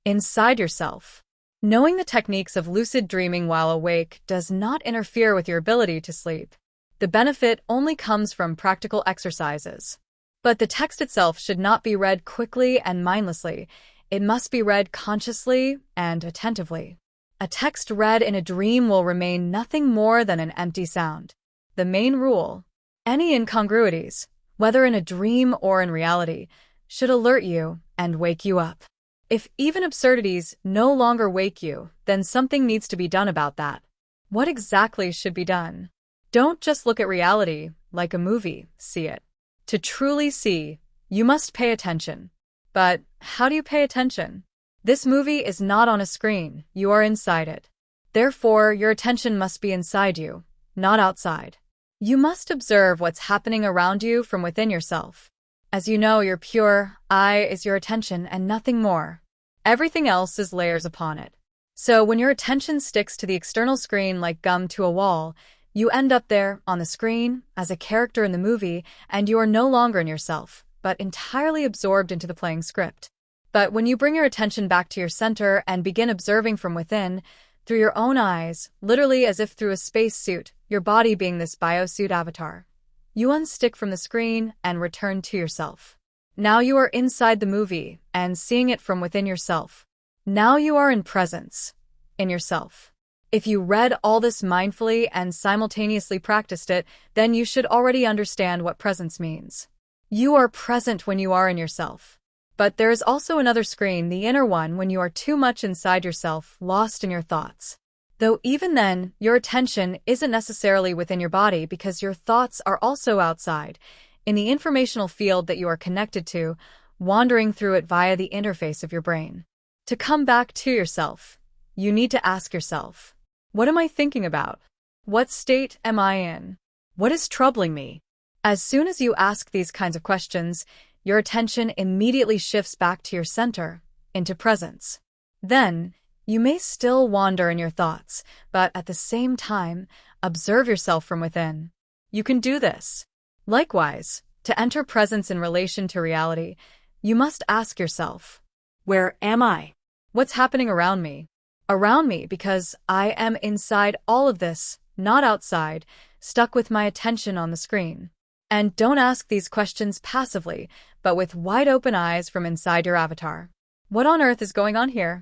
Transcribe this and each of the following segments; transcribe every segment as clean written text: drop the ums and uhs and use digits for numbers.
inside yourself. Knowing the techniques of lucid dreaming while awake does not interfere with your ability to sleep. The benefit only comes from practical exercises. But the text itself should not be read quickly and mindlessly. It must be read consciously and attentively. A text read in a dream will remain nothing more than an empty sound. The main rule: any incongruities, whether in a dream or in reality, should alert you and wake you up. If even absurdities no longer wake you, then something needs to be done about that. What exactly should be done? Don't just look at reality like a movie, see it. To truly see, you must pay attention. But how do you pay attention? This movie is not on a screen, you are inside it. Therefore, your attention must be inside you, not outside. You must observe what's happening around you from within yourself. As you know, your pure eye is your attention and nothing more. Everything else is layers upon it. So when your attention sticks to the external screen like gum to a wall, you end up there, on the screen, as a character in the movie, and you are no longer in yourself, but entirely absorbed into the playing script. But when you bring your attention back to your center and begin observing from within, through your own eyes, literally as if through a space suit, your body being this biosuit avatar, you unstick from the screen and return to yourself. Now you are inside the movie and seeing it from within yourself. Now you are in presence, in yourself. If you read all this mindfully and simultaneously practiced it, then you should already understand what presence means. You are present when you are in yourself. But there is also another screen, the inner one, when you are too much inside yourself, lost in your thoughts. Though even then, your attention isn't necessarily within your body because your thoughts are also outside, in the informational field that you are connected to, wandering through it via the interface of your brain. To come back to yourself, you need to ask yourself, what am I thinking about? What state am I in? What is troubling me? As soon as you ask these kinds of questions, your attention immediately shifts back to your center, into presence. Then, you may still wander in your thoughts, but at the same time, observe yourself from within. You can do this. Likewise, to enter presence in relation to reality, you must ask yourself, where am I? What's happening around me? Around me, because I am inside all of this, not outside, stuck with my attention on the screen. And don't ask these questions passively, but with wide open eyes from inside your avatar. What on earth is going on here?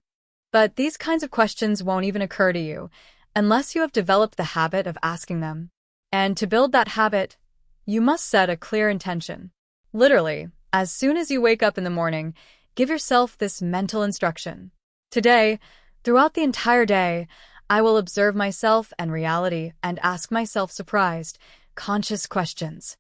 But these kinds of questions won't even occur to you unless you have developed the habit of asking them. And to build that habit, you must set a clear intention. Literally, as soon as you wake up in the morning, give yourself this mental instruction. Today, throughout the entire day, I will observe myself and reality and ask myself surprised, conscious questions.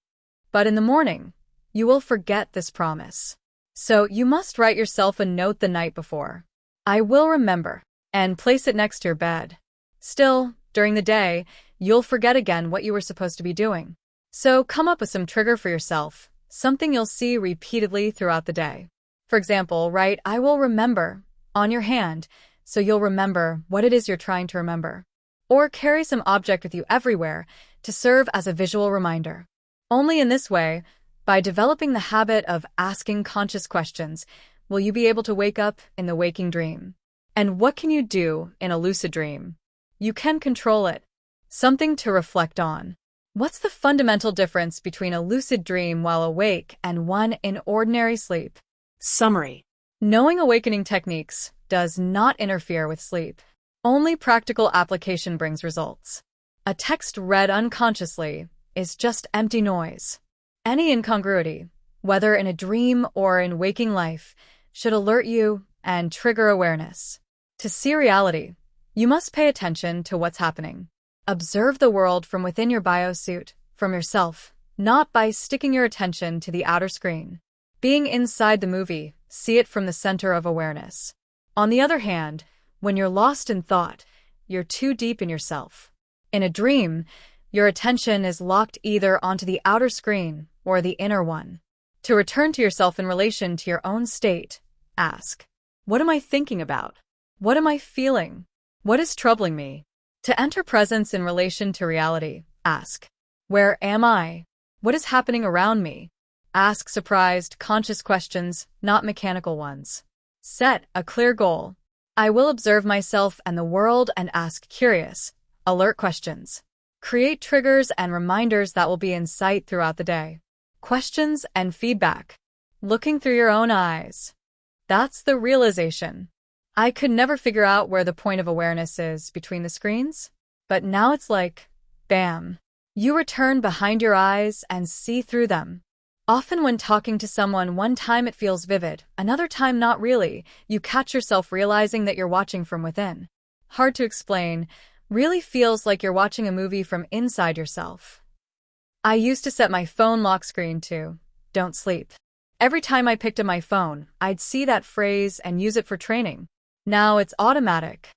But in the morning, you will forget this promise. So you must write yourself a note the night before. I will remember, and place it next to your bed. Still, during the day, you'll forget again what you were supposed to be doing. So come up with some trigger for yourself, something you'll see repeatedly throughout the day. For example, write "I will remember" on your hand, so you'll remember what it is you're trying to remember. Or carry some object with you everywhere to serve as a visual reminder. Only in this way, by developing the habit of asking conscious questions, will you be able to wake up in the waking dream. And what can you do in a lucid dream? You can control it. Something to reflect on. What's the fundamental difference between a lucid dream while awake and one in ordinary sleep? Summary. Knowing awakening techniques does not interfere with sleep. Only practical application brings results. A text read unconsciously is just empty noise. Any incongruity, whether in a dream or in waking life, should alert you and trigger awareness. To see reality, you must pay attention to what's happening. Observe the world from within your biosuit, from yourself, not by sticking your attention to the outer screen. Being inside the movie, see it from the center of awareness. On the other hand, when you're lost in thought, you're too deep in yourself. In a dream, your attention is locked either onto the outer screen or the inner one. To return to yourself in relation to your own state, ask, what am I thinking about? What am I feeling? What is troubling me? To enter presence in relation to reality, ask, where am I? What is happening around me? Ask surprised, conscious questions, not mechanical ones. Set a clear goal. I will observe myself and the world and ask curious, alert questions. Create triggers and reminders that will be in sight throughout the day. Questions and feedback. Looking through your own eyes. That's the realization. I could never figure out where the point of awareness is between the screens, but now it's like, bam. You return behind your eyes and see through them. Often when talking to someone, one time it feels vivid, another time not really. You catch yourself realizing that you're watching from within. Hard to explain, really feels like you're watching a movie from inside yourself. I used to set my phone lock screen to "Don't sleep." Every time I picked up my phone, I'd see that phrase and use it for training. Now it's automatic.